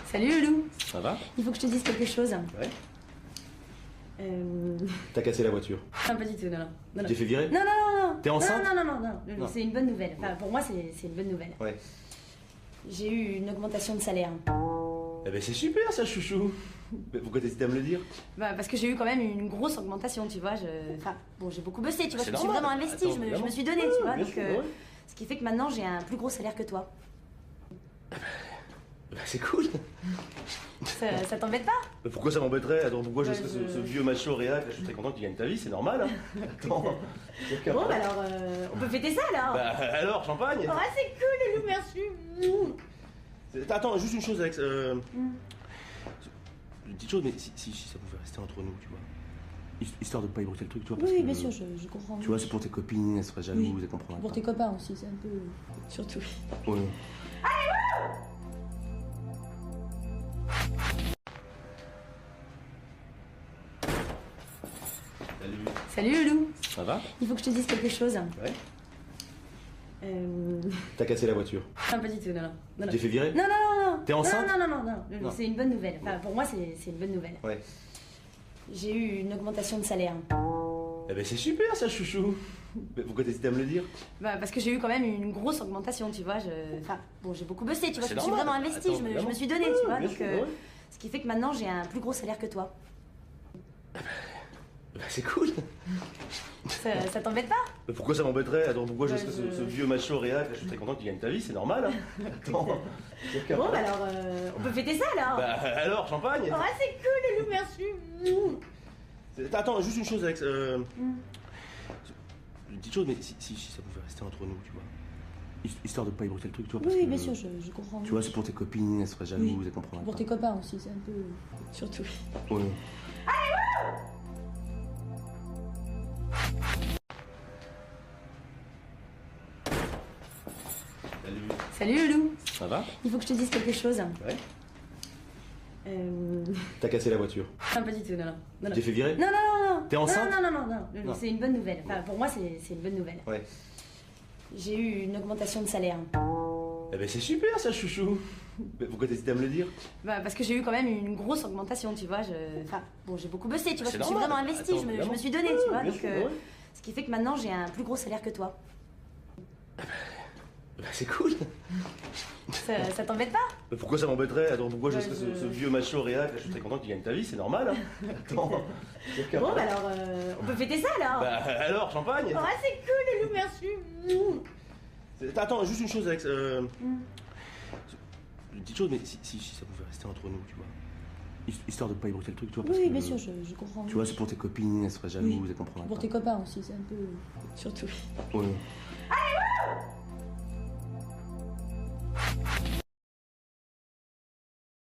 Salut Loulou. Ça va? Il faut que je te dise quelque chose. Ouais. Non, T'as cassé la voiture? pas du tout, non. Tu t'es fait virer? Non. T'es enceinte? Non. Loulou, c'est une bonne nouvelle. Enfin, pour moi, c'est une bonne nouvelle. Ouais. J'ai eu une augmentation de salaire. Eh ben c'est super ça, chouchou. Mais pourquoi t'hésites à me le dire? Bah, parce que j'ai eu quand même une grosse augmentation, tu vois. Enfin, bon, j'ai beaucoup bossé, tu vois. C'est Je me suis normal. vraiment investie, Attends, je me évidemment. suis donnée, tu vois. Bien Donc, sûr, ouais. ce qui fait que maintenant, j'ai un plus gros salaire que toi. Bah c'est cool. Ça t'embête pas? Mais pourquoi ça m'embêterait? Attends, pourquoi je Ouais, serais je- ce vieux macho réac? Je suis très content que tu gagnes ta vie, c'est normal. Hein. Attends. Bon, bah alors, on peut fêter ça alors. Bah alors, champagne? Ouais, c'est cool, Loulou, merci. Attends, juste une chose, Alex. Une petite chose, mais si ça pouvait rester entre nous, tu vois. Histoire de pas ébruiter le truc, tu vois. Parce Oui, que, bien sûr, je comprends. Tu vois, c'est pour tes copines, elles seraient jalouses, Oui. elles comprennent Pour pas. tes copains aussi, c'est un peu. Surtout. Ouais. Salut. Salut Loulou. Ça va? Il faut que je te dise quelque chose. Ouais. Non, T'as cassé la voiture? pas du tout, non. Tu t'es fait virer? Non. T'es enceinte? Non. Loulou, Non. c'est une bonne nouvelle. Enfin, pour moi, c'est une bonne nouvelle. Ouais. J'ai eu une augmentation de salaire. Eh ben c'est super ça, chouchou. Mais pourquoi t'hésites à me le dire? Bah, parce que j'ai eu quand même une grosse augmentation, tu vois. Enfin, bon, j'ai beaucoup bossé, tu vois. C'est Je me suis normal. vraiment investie, Attends, je me évidemment. suis donnée, tu vois. Bien Donc, sûr, ouais. ce qui fait que maintenant, j'ai un plus gros salaire que toi. Bah c'est cool. Ça t'embête pas? Mais pourquoi ça m'embêterait? Attends, pourquoi je Ouais, serais je- ce vieux macho réac? Je suis très content que tu gagnes ta vie, c'est normal. Hein. Attends. Bon, bah alors, on peut fêter ça alors. Bah alors, champagne? Ouais, c'est cool, Loulou, merci. Attends, juste une chose, Alex. Une petite chose, mais si ça pouvait rester entre nous, tu vois. Histoire de pas ébruiter le truc, tu vois. Parce Oui, que, bien sûr, je comprends. Tu vois, c'est pour tes copines, elles seraient jalouses, Oui. elles comprennent Pour pas. tes copains aussi, c'est un peu. Surtout. Ouais. Salut Loulou. Ça va? Il faut que je te dise quelque chose. Ouais. Non, T'as cassé la voiture? pas du tout, non. Tu t'es fait virer? Non. T'es enceinte? Non. Loulou, Non. c'est une bonne nouvelle. Enfin, pour moi, c'est une bonne nouvelle. Ouais. J'ai eu une augmentation de salaire. Eh ben c'est super ça, chouchou. Mais pourquoi t'hésites à me le dire? Bah, parce que j'ai eu quand même une grosse augmentation, tu vois. Enfin, bon, j'ai beaucoup bossé, tu vois. C'est Je me suis normal. vraiment investie, Attends, je me évidemment. suis donnée, tu vois. Bien Donc, sûr, ouais. ce qui fait que maintenant, j'ai un plus gros salaire que toi. Bah c'est cool. Ça t'embête pas? Mais pourquoi ça m'embêterait? Attends, pourquoi je Ouais, serais je- ce vieux macho réac? Je suis très content que tu gagnes ta vie, c'est normal. Hein. Attends. Bon, bah alors, on peut fêter ça alors. Bah alors, champagne? Ouais, c'est cool, Loulou, merci. Attends, juste une chose, Alex. Une petite chose, mais si ça pouvait rester entre nous, tu vois. Histoire de pas ébruiter le truc, tu vois. Parce Oui, que, bien sûr, je comprends. Tu vois, c'est pour tes copines, elles seraient jalouses, Oui. elles comprennent Pour pas. tes copains aussi, c'est un peu. Surtout. Ouais.